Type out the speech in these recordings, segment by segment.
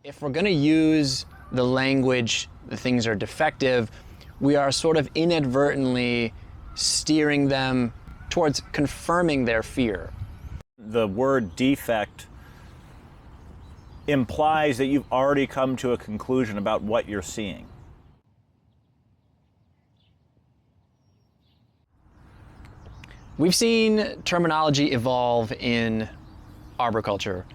If we're going to use the language, the things are defective, we are sort of inadvertently steering them towards confirming their fear. The word defect implies that you've already come to a conclusion about what you're seeing. We've seen terminology evolve in arboriculture.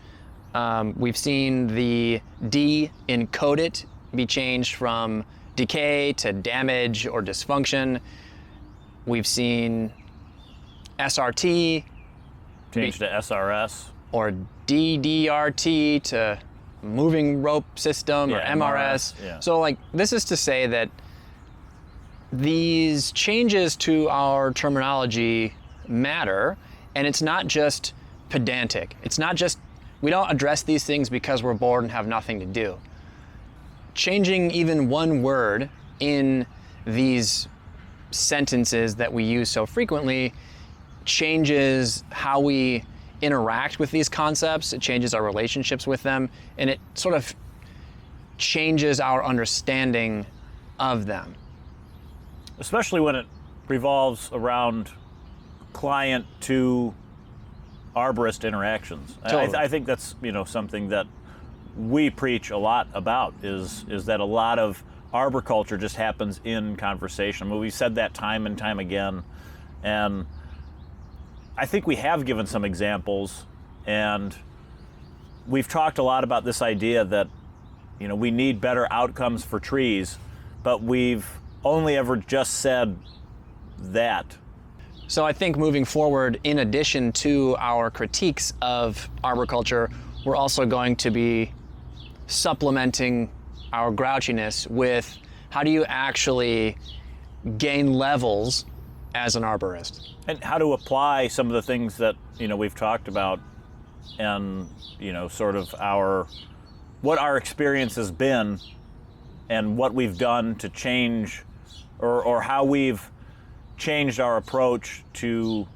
We've seen the D in code it be changed from decay to damage or dysfunction. We've seen SRT Changed to SRS. or DDRT to moving rope system or Yeah, MRS. yeah. So like this is to say that these changes to our terminology matter, and it's not just pedantic. It's not just, we don't address these things because we're bored and have nothing to do. Changing even one word in these sentences that we use so frequently changes how we interact with these concepts, it changes our relationships with them, and it sort of changes our understanding of them. Especially when it revolves around client to arborist interactions. Totally. I think that's something that we preach a lot about is that a lot of arboriculture just happens in conversation. I mean, we've said that time and time again, and I think we have given some examples, and we've talked a lot about this idea that we need better outcomes for trees, but we've only ever just said that. So I think moving forward, in addition to our critiques of arboriculture, we're also going to be supplementing our grouchiness with how do you actually gain levels as an arborist? And how to apply some of the things that we've talked about, and sort of what our experience has been, and what we've done to change, or how we've changed our approach to.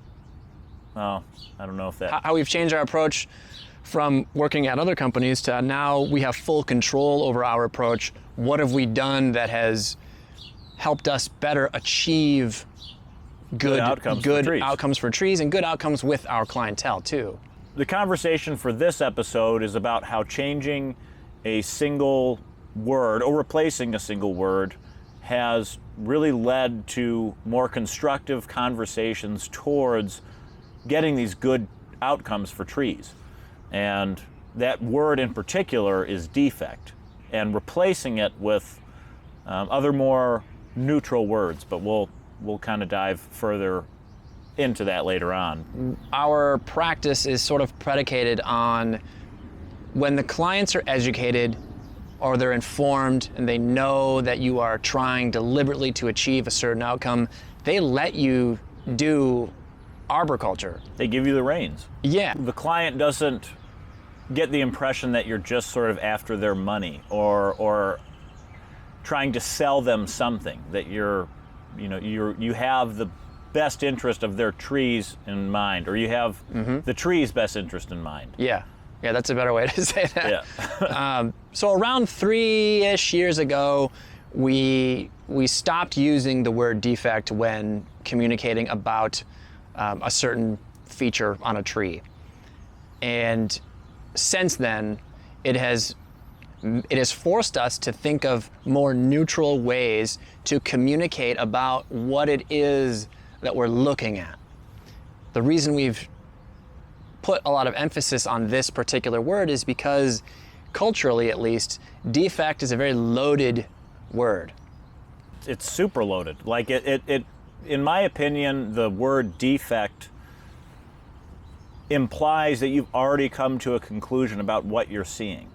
I don't know if that. How we've changed our approach from working at other companies to now we have full control over our approach. What have we done that has helped us better achieve good outcomes for trees and good outcomes with our clientele too? The conversation for this episode is about how changing a single word or replacing a single word has really led to more constructive conversations towards getting these good outcomes for trees. And that word in particular is defect, and replacing it with other more neutral words, but we'll kind of dive further into that later on. Our practice is sort of predicated on when the clients are educated or they're informed and they know that you are trying deliberately to achieve a certain outcome, they let you do arboriculture. They give you the reins. Yeah. The client doesn't get the impression that you're just sort of after their money or trying to sell them something, that you have the best interest of their trees in mind, or you have the tree's best interest in mind. Yeah, that's a better way to say that. Yeah. So around 3-ish years ago, we stopped using the word defect when communicating about a certain feature on a tree. And since then, it has forced us to think of more neutral ways to communicate about what it is that we're looking at. The reason we've put a lot of emphasis on this particular word is because, culturally at least, defect is a very loaded word. It's super loaded. Like it in my opinion, the word defect implies that you've already come to a conclusion about what you're seeing.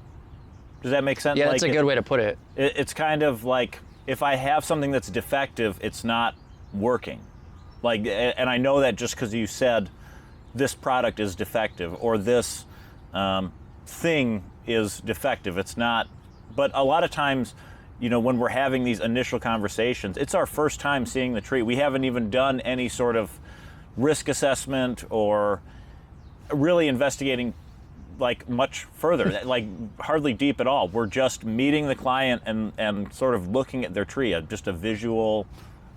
Does that make sense? Yeah, that's a good way to put it. It's kind of like, if I have something that's defective, it's not working. Like, and I know that just because you said this product is defective or this thing is defective. It's not. But a lot of times, when we're having these initial conversations, it's our first time seeing the tree. We haven't even done any sort of risk assessment or really investigating like much further, like hardly deep at all. We're just meeting the client and sort of looking at their tree, just a visual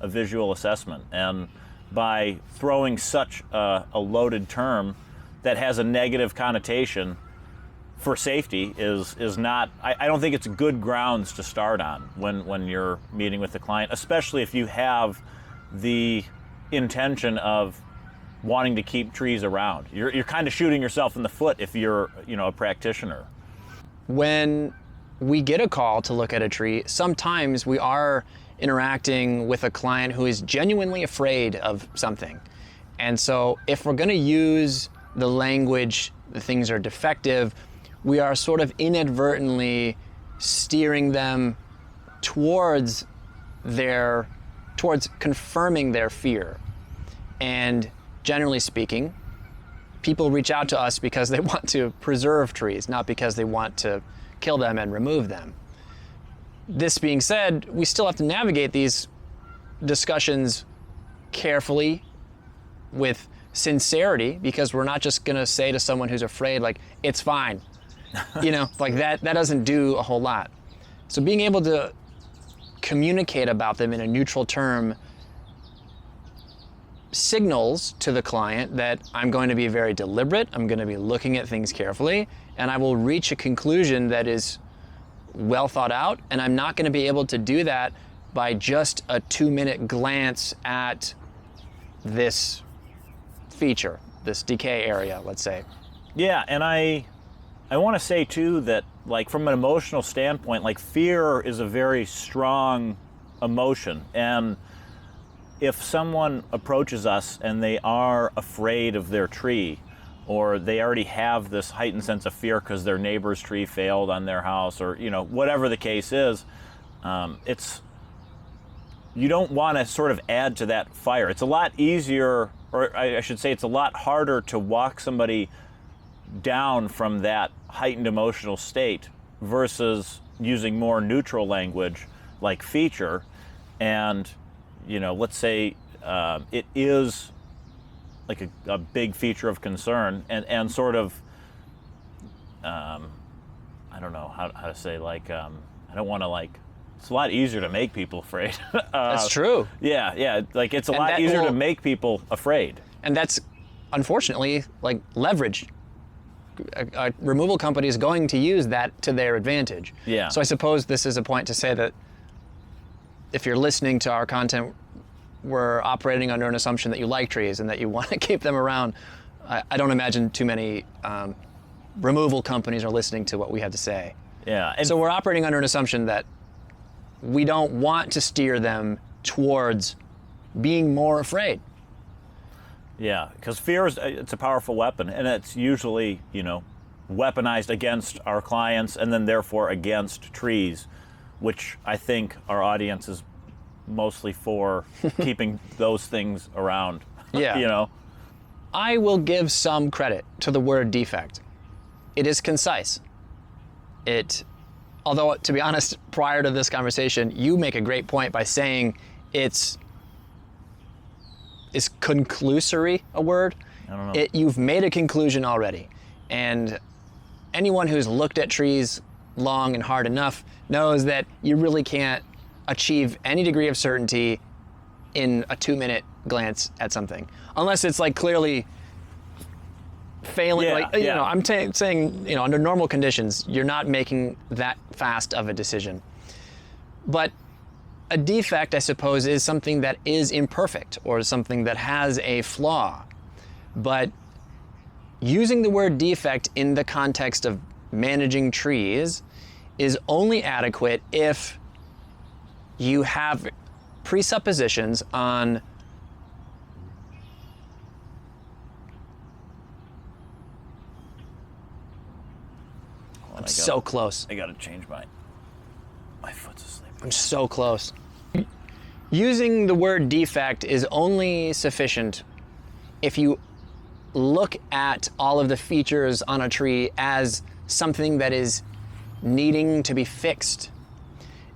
assessment. And by throwing such a loaded term that has a negative connotation for safety is not, I don't think it's good grounds to start on when you're meeting with the client, especially if you have the intention of wanting to keep trees around. You're kind of shooting yourself in the foot if you're, a practitioner. When we get a call to look at a tree, sometimes we are interacting with a client who is genuinely afraid of something. And so if we're going to use the language, the things are defective, we are sort of inadvertently steering them towards confirming their fear. And generally speaking, people reach out to us because they want to preserve trees, not because they want to kill them and remove them. This being said, we still have to navigate these discussions carefully with sincerity, because we're not just gonna say to someone who's afraid, like, it's fine. Like that doesn't do a whole lot. So being able to communicate about them in a neutral term signals to the client that I'm going to be very deliberate, I'm going to be looking at things carefully, and I will reach a conclusion that is well thought out, and I'm not going to be able to do that by just a 2-minute glance at this feature, this decay area, let's say. Yeah, and I want to say too that, like, from an emotional standpoint, like, fear is a very strong emotion, and if someone approaches us and they are afraid of their tree, or they already have this heightened sense of fear because their neighbor's tree failed on their house, or whatever the case is, you don't want to sort of add to that fire. It's a lot easier, or I should say it's a lot harder to walk somebody down from that heightened emotional state versus using more neutral language like feature. And let's say it is like a big feature of concern, and sort of I don't know how to say, like, I don't want to, like, it's a lot easier to make people afraid. That's true. Yeah, like, it's a lot easier to make people afraid. And that's, unfortunately, like, leverage. A removal company is going to use that to their advantage. Yeah. So I suppose this is a point to say that if you're listening to our content, we're operating under an assumption that you like trees and that you want to keep them around. I don't imagine too many removal companies are listening to what we have to say. Yeah. So we're operating under an assumption that we don't want to steer them towards being more afraid. Yeah, because fear it's a powerful weapon, and it's usually, weaponized against our clients and then therefore against trees, which I think our audience is mostly for keeping those things around. Yeah. I will give some credit to the word defect. It is concise. Although, to be honest, prior to this conversation, you make a great point by saying is conclusory a word? I don't know. You've made a conclusion already. And anyone who's looked at trees long and hard enough knows that you really can't achieve any degree of certainty in a 2-minute glance at something. Unless it's, like, clearly failing. Yeah, I'm saying, under normal conditions, you're not making that fast of a decision. But a defect, I suppose, is something that is imperfect or something that has a flaw. But using the word defect in the context of managing trees is only adequate if you have presuppositions on I'm so close. I gotta change my foot's asleep. I'm so close. Using the word defect is only sufficient if you look at all of the features on a tree as something that is needing to be fixed.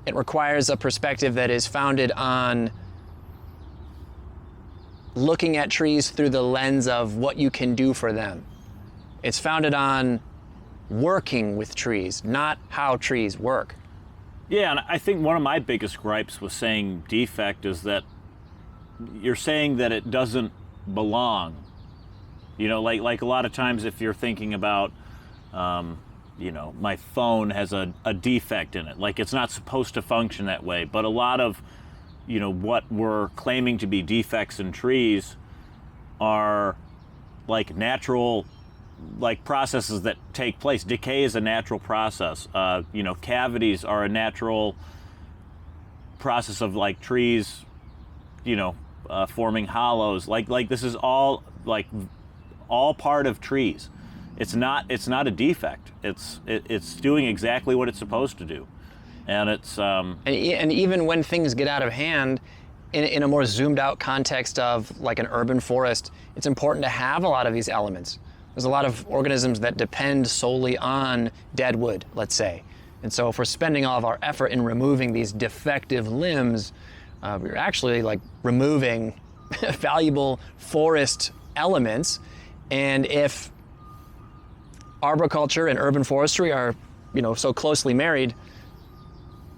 It requires a perspective that is founded on looking at trees through the lens of what you can do for them. It's founded on working with trees, not how trees work. Yeah, and I think one of my biggest gripes with saying defect is that you're saying that it doesn't belong. You know, like a lot of times if you're thinking about, you know, my phone has a defect in it, like it's not supposed to function that way. But a lot of, you know, what we're claiming to be defects in trees are like natural, like processes that take place. Decay is a natural process. You know, cavities are a natural process of like trees, you know, forming hollows. Like this is all like all part of trees. It's not a defect. It's doing exactly what it's supposed to do, and it's And even when things get out of hand, in a more zoomed out context of like an urban forest, it's important to have a lot of these elements. There's a lot of organisms that depend solely on dead wood, let's say. And so if we're spending all of our effort in removing these defective limbs, we're actually like removing valuable forest elements. And if arboriculture and urban forestry are, you know, so closely married,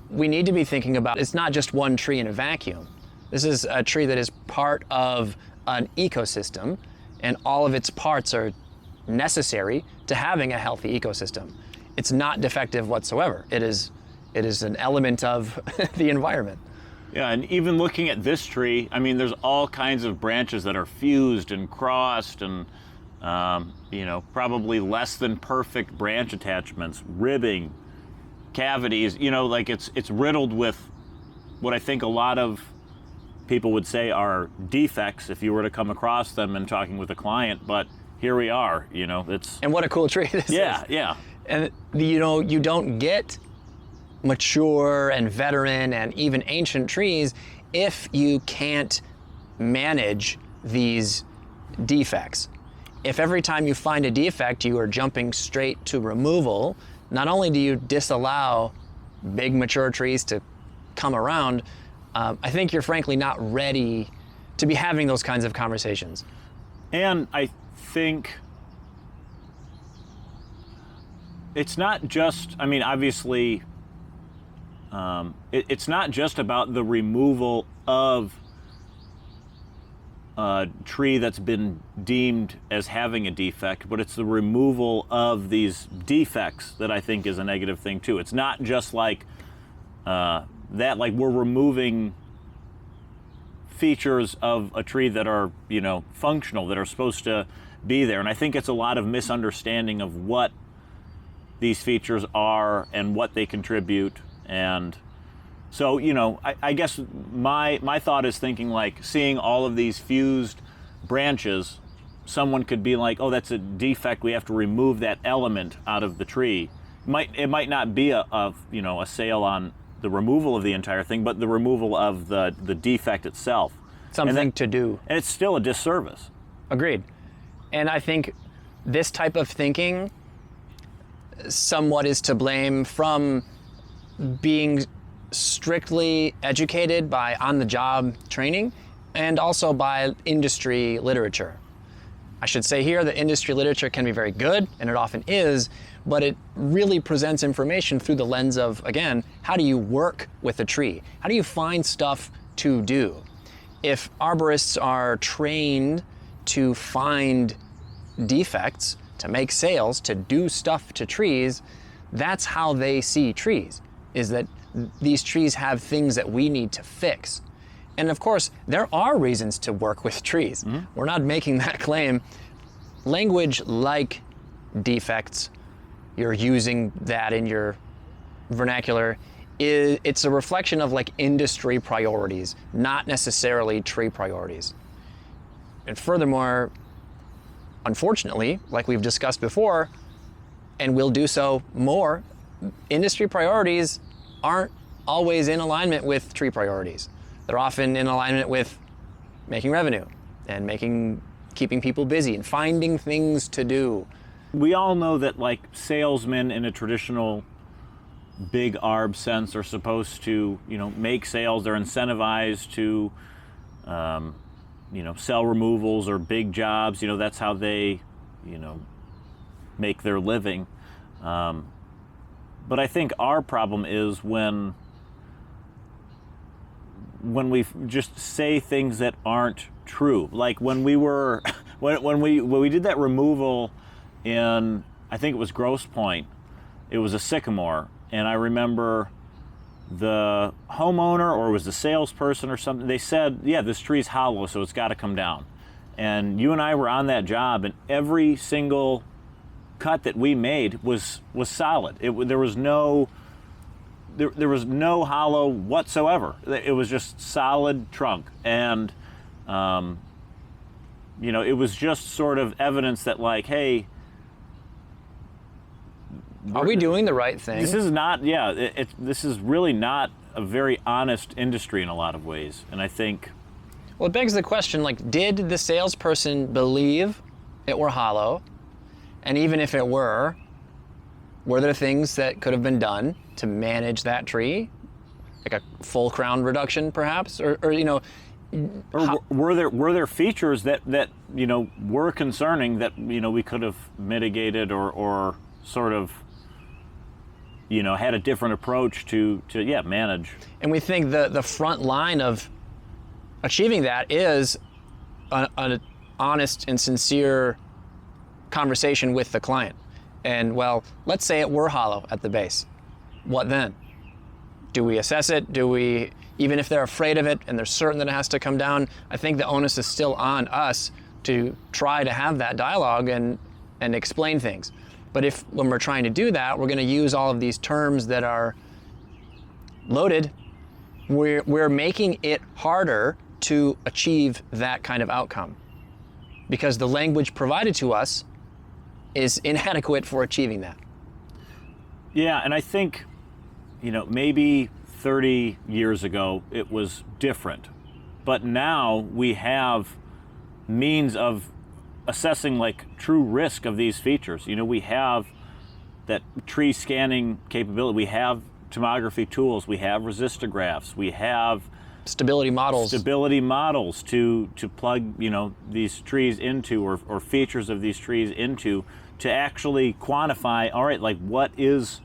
we need to be thinking about it's not just one tree in a vacuum. This is a tree that is part of an ecosystem, and all of its parts are necessary to having a healthy ecosystem. It's not defective whatsoever. It is an element of the environment. Yeah, and even looking at this tree, I mean, there's all kinds of branches that are fused and crossed and, you know, probably less than perfect branch attachments, ribbing, cavities, you know, like it's riddled with what I think a lot of people would say are defects if you were to come across them and talking with a client, but here we are, you know, it's... And what a cool tree this is. Yeah. And, you know, you don't get mature and veteran and even ancient trees if you can't manage these defects. If every time you find a defect you are jumping straight to removal, not only do you disallow big mature trees to come around, I think you're frankly not ready to be having those kinds of conversations. And I think it's not just, I mean, obviously, it's not just about the removal of a tree that's been deemed as having a defect, but it's the removal of these defects that I think is a negative thing too. It's not just like that, like we're removing features of a tree that are, you know, functional, that are supposed to be there. And I think it's a lot of misunderstanding of what these features are and what they contribute. And so, you know, I guess my thought is thinking like seeing all of these fused branches, someone could be like, oh, that's a defect, we have to remove that element out of the tree. It might not be a you know, a sale on the removal of the entire thing, but the removal of the defect itself. Something to do. And it's still a disservice. Agreed. And I think this type of thinking somewhat is to blame from being strictly educated by on-the-job training and also by industry literature. I should say here that industry literature can be very good, and it often is, but it really presents information through the lens of, again, how do you work with a tree? How do you find stuff to do? If arborists are trained to find defects, to make sales, to do stuff to trees, that's how they see trees, is that these trees have things that we need to fix. And of course, there are reasons to work with trees. Mm-hmm. We're not making that claim. Language like defects, you're using that in your vernacular, it's a reflection of like industry priorities, not necessarily tree priorities. And furthermore, unfortunately, like we've discussed before, and we'll do so more, industry priorities aren't always in alignment with tree priorities. They're often in alignment with making revenue and keeping people busy and finding things to do. We all know that like salesmen in a traditional big arb sense are supposed to, you know, make sales. They're incentivized to, you know, sell removals or big jobs. You know, that's how they, you know, make their living. But I think our problem is when we just say things that aren't true. Like when we were when we did that removal in, I think it was Grosse Pointe, it was a sycamore, and I remember the homeowner, or it was the salesperson or something, they said, yeah, this tree's hollow, so it's got to come down. And you and I were on that job, and every single cut that we made was solid. There was no hollow whatsoever. It was just solid trunk, and it was just sort of evidence that, like, hey, are we doing the right thing? This is not. Yeah, this is really not a very honest industry in a lot of ways, and I think. Well, it begs the question, like, did the salesperson believe it were hollow? And even if it were there things that could have been done to manage that tree? Like a full crown reduction, perhaps? Or were there features that were concerning that, we could have mitigated or sort of, had a different approach to manage? And we think the front line of achieving that is an honest and sincere conversation with the client. And, well, let's say it were hollow at the base. What then? Do we assess it? Do we, even if they're afraid of it and they're certain that it has to come down, I think the onus is still on us to try to have that dialogue and explain things. But if, when we're trying to do that, we're going to use all of these terms that are loaded, we're making it harder to achieve that kind of outcome, because the language provided to us is inadequate for achieving that. Yeah, and I think, maybe 30 years ago it was different, but now we have means of assessing, like, true risk of these features. We have that tree scanning capability, we have tomography tools, we have resistographs, we have stability models to plug these trees into, or features of these trees into, to actually quantify, all right, like, what is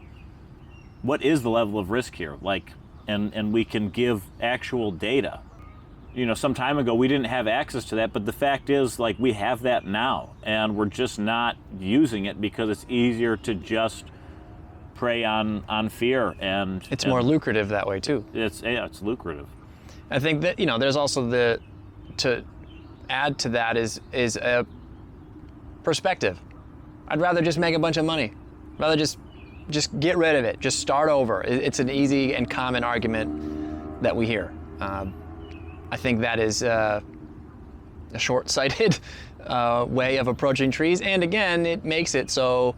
the level of risk here, like, and we can give actual data. Some time ago we didn't have access to that, but the fact is, like, we have that now, and we're just not using it because it's easier to just prey on fear, and it's more lucrative that way too. It's lucrative. I think that there's also to add to that is a perspective. I'd rather just make a bunch of money, rather just get rid of it, just start over. It's an easy and common argument that we hear. I think that is a short-sighted way of approaching trees, and again, it makes it so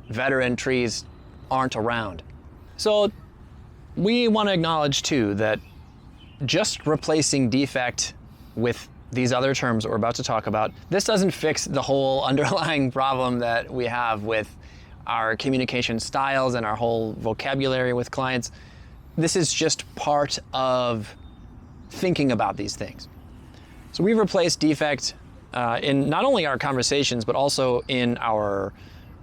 veteran trees aren't around. So we want to acknowledge too that just replacing defect with these other terms that we're about to talk about, this doesn't fix the whole underlying problem that we have with our communication styles and our whole vocabulary with clients. This is just part of thinking about these things. So we've replaced defect in not only our conversations, but also in our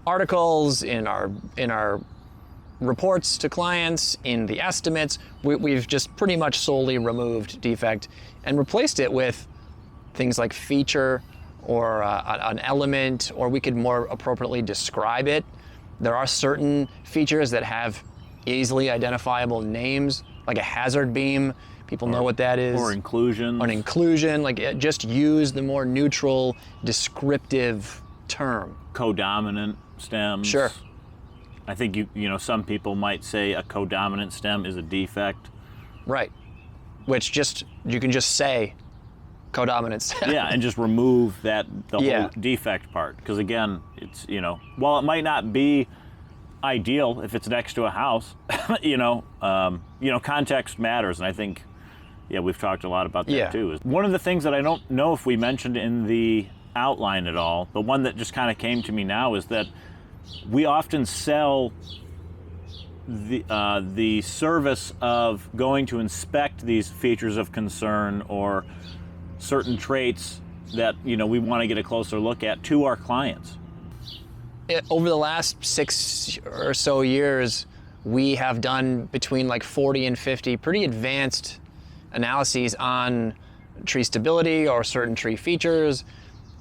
articles, in our reports to clients, in the estimates. We've just pretty much solely removed defect and replaced it with things like feature, or an element, or we could more appropriately describe it. There are certain features that have easily identifiable names, like a hazard beam. People know what that is. Or inclusion. An inclusion, like, just use the more neutral, descriptive term. Codominant stems. Sure. I think some people might say a codominant stem is a defect. Right. Which you can just say codominant stem. Yeah, and just remove the whole defect part. Because again, it's, while it might not be ideal if it's next to a house, context matters. And I think, we've talked a lot about that too. One of the things that I don't know if we mentioned in the outline at all, but one that just kind of came to me now, is that we often sell the service of going to inspect these features of concern or certain traits that we want to get a closer look at to our clients. over the last 6 or so years, we have done between like 40 and 50 pretty advanced analyses on tree stability or certain tree features.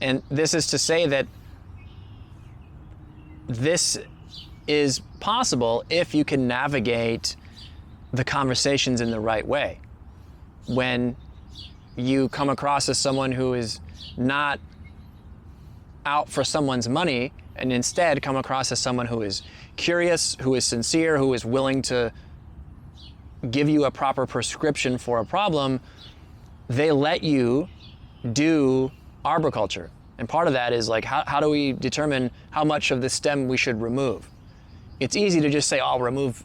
And this is to say that this is possible if you can navigate the conversations in the right way. When you come across as someone who is not out for someone's money, and instead come across as someone who is curious, who is sincere, who is willing to give you a proper prescription for a problem, they let you do arboriculture. And part of that is like, how do we determine how much of the stem we should remove? It's easy to just say, I'll remove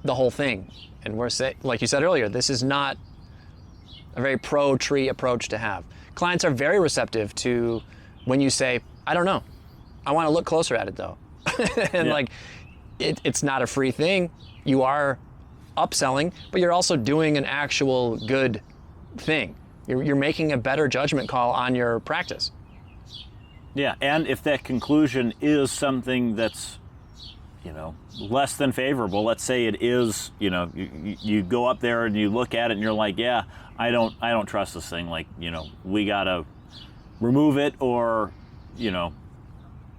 the whole thing. And like you said earlier, this is not a very pro-tree approach to have. Clients are very receptive to when you say, I don't know, I want to look closer at it though. And like, it's not a free thing. You are upselling, but you're also doing an actual good thing. You're making a better judgment call on your practice. Yeah, and if that conclusion is something that's, less than favorable, let's say it is, you go up there and you look at it and you're like, yeah, I don't trust this thing. Like, we gotta remove it, or,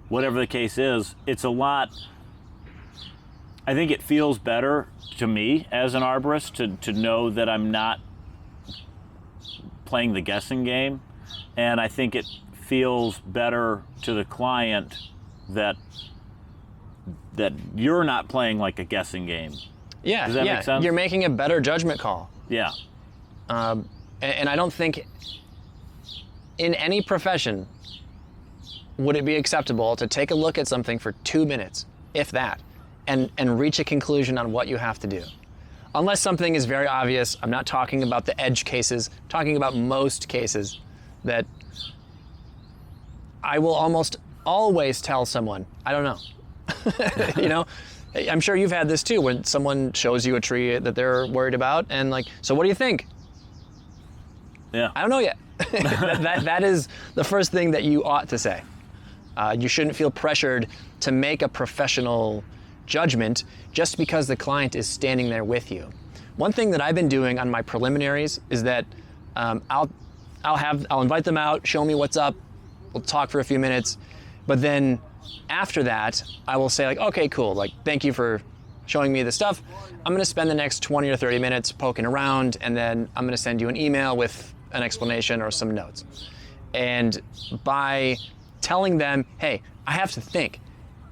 whatever the case is. It's a lot. I think it feels better to me as an arborist to know that I'm not playing the guessing game, and I think it feels better to the client that you're not playing like a guessing game. Yeah, does that make sense? You're making a better judgment call. Yeah. And I don't think in any profession would it be acceptable to take a look at something for 2 minutes, if that, and reach a conclusion on what you have to do. Unless something is very obvious. I'm not talking about the edge cases, I'm talking about most cases that I will almost always tell someone, I don't know. I'm sure you've had this too, when someone shows you a tree that they're worried about and like, so what do you think? Yeah. I don't know yet. that is the first thing that you ought to say. You shouldn't feel pressured to make a professional judgment just because the client is standing there with you. One thing that I've been doing on my preliminaries is that I'll invite them out, show me what's up, we'll talk for a few minutes, but then after that, I will say like, okay, cool, like thank you for showing me the stuff. I'm gonna spend the next 20 or 30 minutes poking around, and then I'm gonna send you an email with an explanation or some notes. And by telling them, hey, I have to think,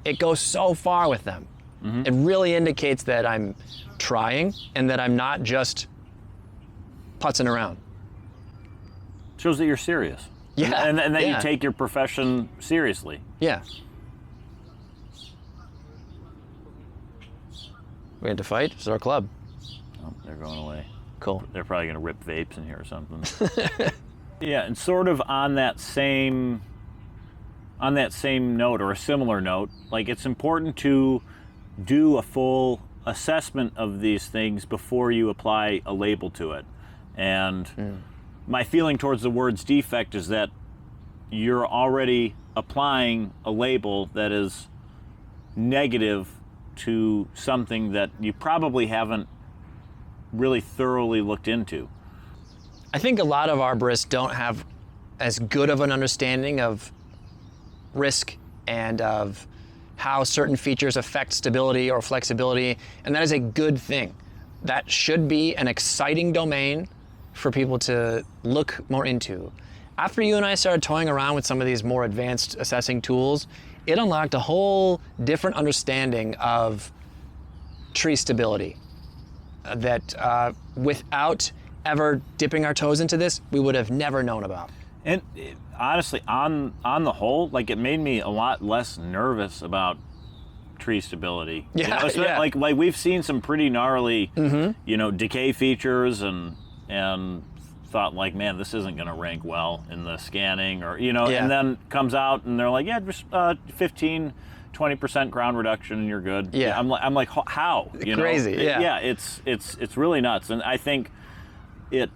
it goes so far with them. Mm-hmm. It really indicates that I'm trying and that I'm not just putzing around. Shows that you're serious. Yeah. And that you take your profession seriously. Yeah. We had to fight? It's our club. Oh, they're going away. Cool. They're probably going to rip vapes in here or something. Yeah, and sort of on that same note, or a similar note, like it's important to do a full assessment of these things before you apply a label to it. And my feeling towards the words defect is that you're already applying a label that is negative to something that you probably haven't really thoroughly looked into. I think a lot of arborists don't have as good of an understanding of risk and of how certain features affect stability or flexibility, and that is a good thing. That should be an exciting domain for people to look more into. After you and I started toying around with some of these more advanced assessing tools, it unlocked a whole different understanding of tree stability that without ever dipping our toes into this, we would have never known about. And honestly, on the whole, like it made me a lot less nervous about tree stability. Yeah, yeah. Like we've seen some pretty gnarly, decay features, and thought like, man, this isn't going to rank well in the scanning, or and then comes out and they're like, yeah, just 15-20% ground reduction and you're good. Yeah. I'm like, how? Crazy. Yeah. It's really nuts, and I think it.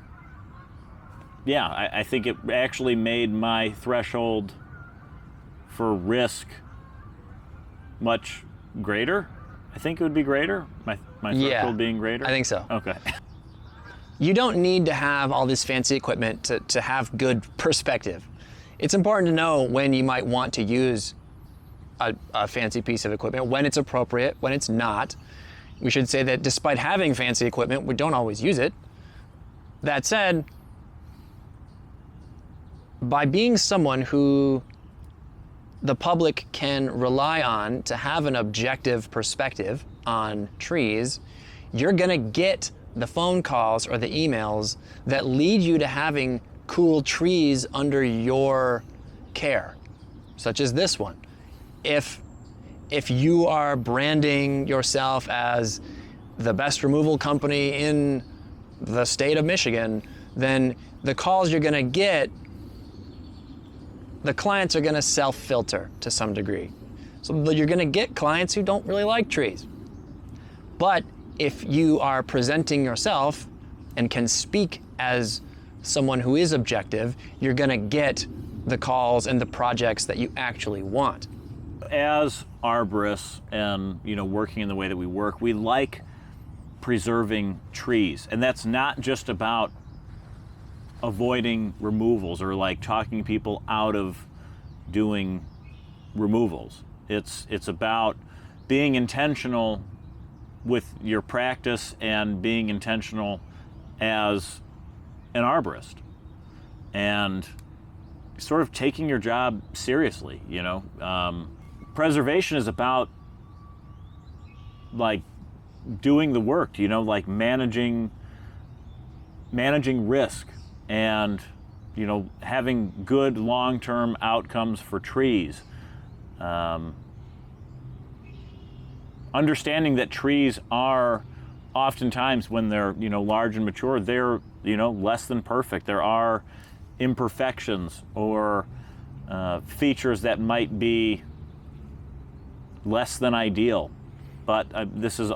Yeah, I think it actually made my threshold for risk much greater? I think it would be greater. My threshold being greater. I think so. Okay. You don't need to have all this fancy equipment to have good perspective. It's important to know when you might want to use a fancy piece of equipment, when it's appropriate, when it's not. We should say that despite having fancy equipment, we don't always use it. That said, by being someone who the public can rely on to have an objective perspective on trees, you're gonna get the phone calls or the emails that lead you to having cool trees under your care, such as this one. If you are branding yourself as the best removal company in the state of Michigan, then the calls you're gonna get, the clients are gonna self-filter to some degree. So you're gonna get clients who don't really like trees. But if you are presenting yourself and can speak as someone who is objective, you're gonna get the calls and the projects that you actually want. As arborists and working in the way that we work, we like preserving trees, and that's not just about avoiding removals or like talking people out of doing removals. It's about being intentional with your practice and being intentional as an arborist and sort of taking your job seriously. Preservation is about like doing the work, like managing risk and having good long-term outcomes for trees. Understanding that trees are oftentimes, when they're large and mature, they're less than perfect. There are imperfections or features that might be less than ideal, but this is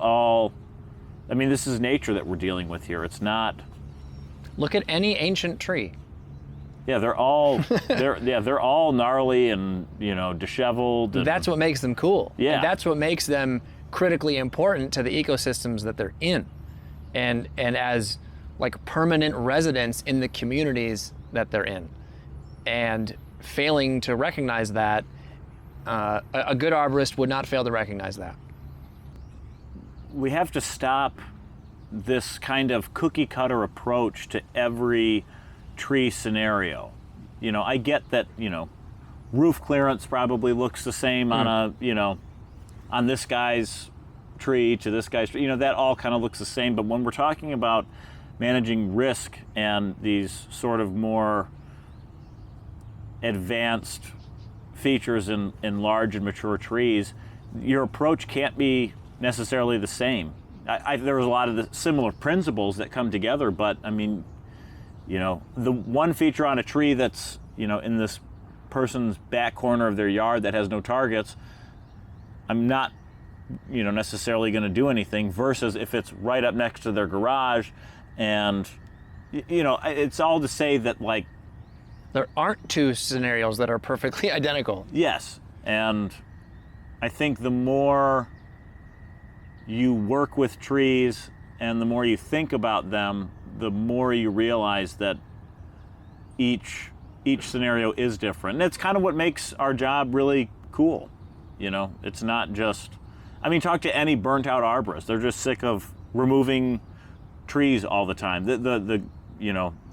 nature that we're dealing with here. It's not. Look at any ancient tree. Yeah, they're all they're all gnarly and disheveled. And that's what makes them cool. Yeah, and that's what makes them critically important to the ecosystems that they're in, and as like permanent residents in the communities that they're in. And failing to recognize that, a good arborist would not fail to recognize that. We have to stop this kind of cookie cutter approach to every tree scenario. I get that, roof clearance probably looks the same on on this guy's tree to this guy's tree. That all kind of looks the same. But when we're talking about managing risk and these sort of more advanced features in large and mature trees, your approach can't be necessarily the same. There's a lot of the similar principles that come together, but the one feature on a tree that's in this person's back corner of their yard that has no targets, I'm not necessarily going to do anything, versus if it's right up next to their garage. And it's all to say that like there aren't two scenarios that are perfectly identical. Yes, and I think the more you work with trees and the more you think about them, the more you realize that each scenario is different. And it's kind of what makes our job really cool. It's not just, talk to any burnt out arborist. They're just sick of removing trees all the time. The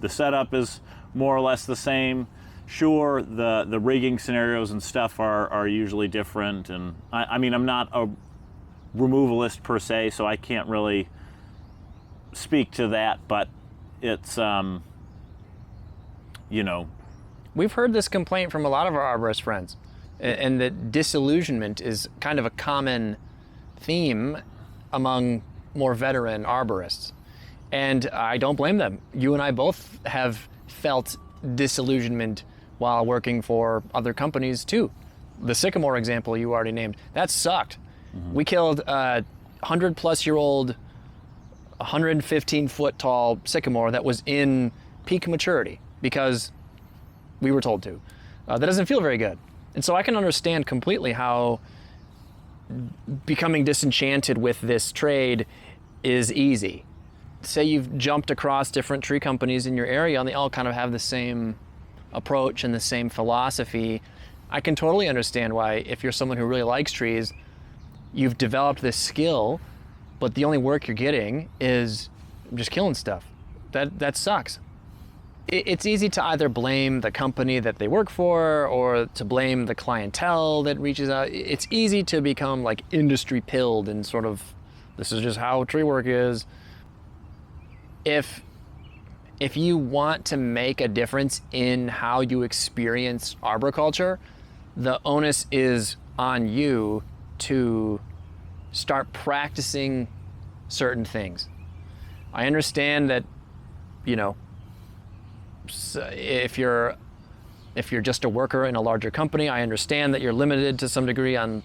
setup is more or less the same. Sure, the rigging scenarios and stuff are usually different, and I'm not a removalist per se, so I can't really speak to that, but it's We've heard this complaint from a lot of our arborist friends, and that disillusionment is kind of a common theme among more veteran arborists. And I don't blame them. You and I both have felt disillusionment while working for other companies too. The sycamore example you already named, that sucked. Mm-hmm. We killed a 100-plus-year-old, 115-foot tall sycamore that was in peak maturity because we were told to. That doesn't feel very good. And so I can understand completely how becoming disenchanted with this trade is easy. Say you've jumped across different tree companies in your area and they all kind of have the same approach and the same philosophy. I can totally understand why, if you're someone who really likes trees, you've developed this skill, but the only work you're getting is just killing stuff. That sucks. It's easy to either blame the company that they work for or to blame the clientele that reaches out. It's easy to become like industry pilled and sort of, this is just how tree work is. If you want to make a difference in how you experience arboriculture, the onus is on you to start practicing certain things. I understand that, you know, if you're just a worker in a larger company, I understand that you're limited to some degree on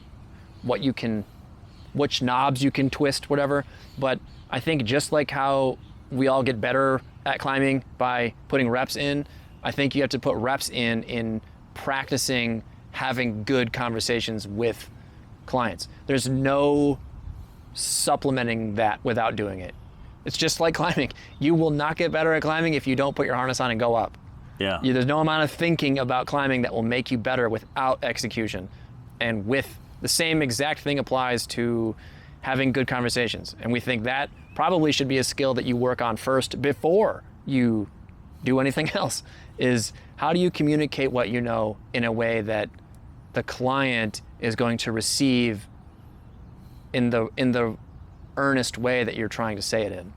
which knobs you can twist, whatever. But I think just like how we all get better at climbing by putting reps in, I think you have to put reps in practicing having good conversations with clients. There's no supplementing that without doing it. It's just like climbing. You will not get better at climbing if you don't put your harness on and go up. Yeah. There's no amount of thinking about climbing that will make you better without execution. And with the same exact thing applies to having good conversations. And we think that probably should be a skill that you work on first before you do anything else, is how do you communicate what you know in a way that the client is going to receive in the earnest way that you're trying to say it in.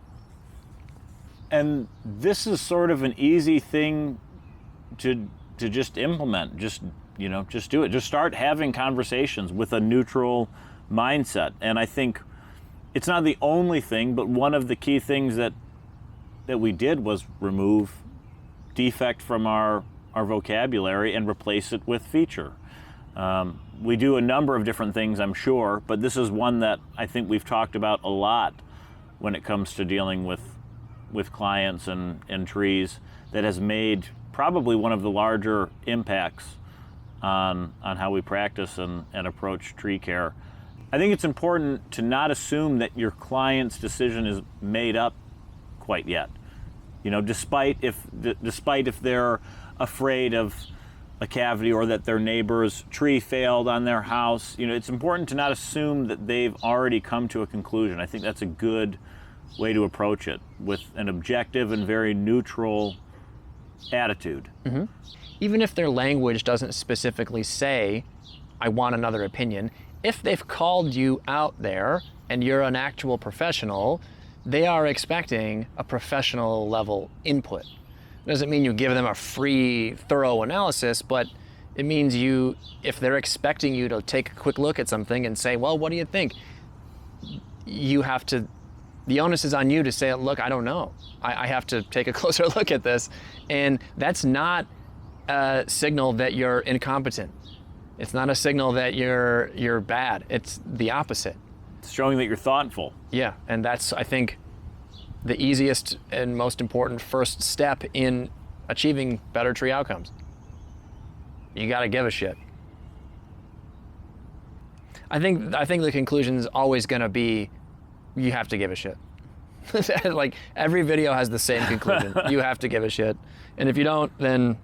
And this is sort of an easy thing to just implement. Just do it. Just start having conversations with a neutral mindset. And I think it's not the only thing, but one of the key things that we did was remove defect from our vocabulary and replace it with feature. We do a number of different things, I'm sure, but this is one that I think we've talked about a lot when it comes to dealing with clients and trees, that has made probably one of the larger impacts on how we practice and approach tree care. I think it's important to not assume that your client's decision is made up quite yet. You know, despite if they're afraid of a cavity or that their neighbor's tree failed on their house, you know, it's important to not assume that they've already come to a conclusion. I think that's a good way to approach it, with an objective and very neutral attitude. Mm-hmm. Even if their language doesn't specifically say, I want another opinion, if they've called you out there and you're an actual professional, they are expecting a professional level input. It doesn't mean you give them a free, thorough analysis, but it means if they're expecting you to take a quick look at something and say, well, what do you think? The onus is on you to say, look, I don't know. I have to take a closer look at this. And that's not a signal that you're incompetent. It's not a signal that you're bad. It's the opposite. It's showing that you're thoughtful. Yeah, and that's, I think, the easiest and most important first step in achieving better tree outcomes. You gotta give a shit. I think the conclusion is always gonna be, you have to give a shit. Like, every video has the same conclusion. You have to give a shit. And if you don't, then...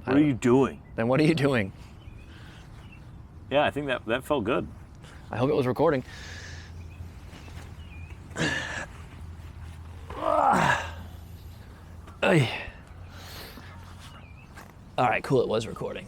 What are you doing? Then what are you doing? Yeah, I think that felt good. I hope it was recording. All right, cool, it was recording.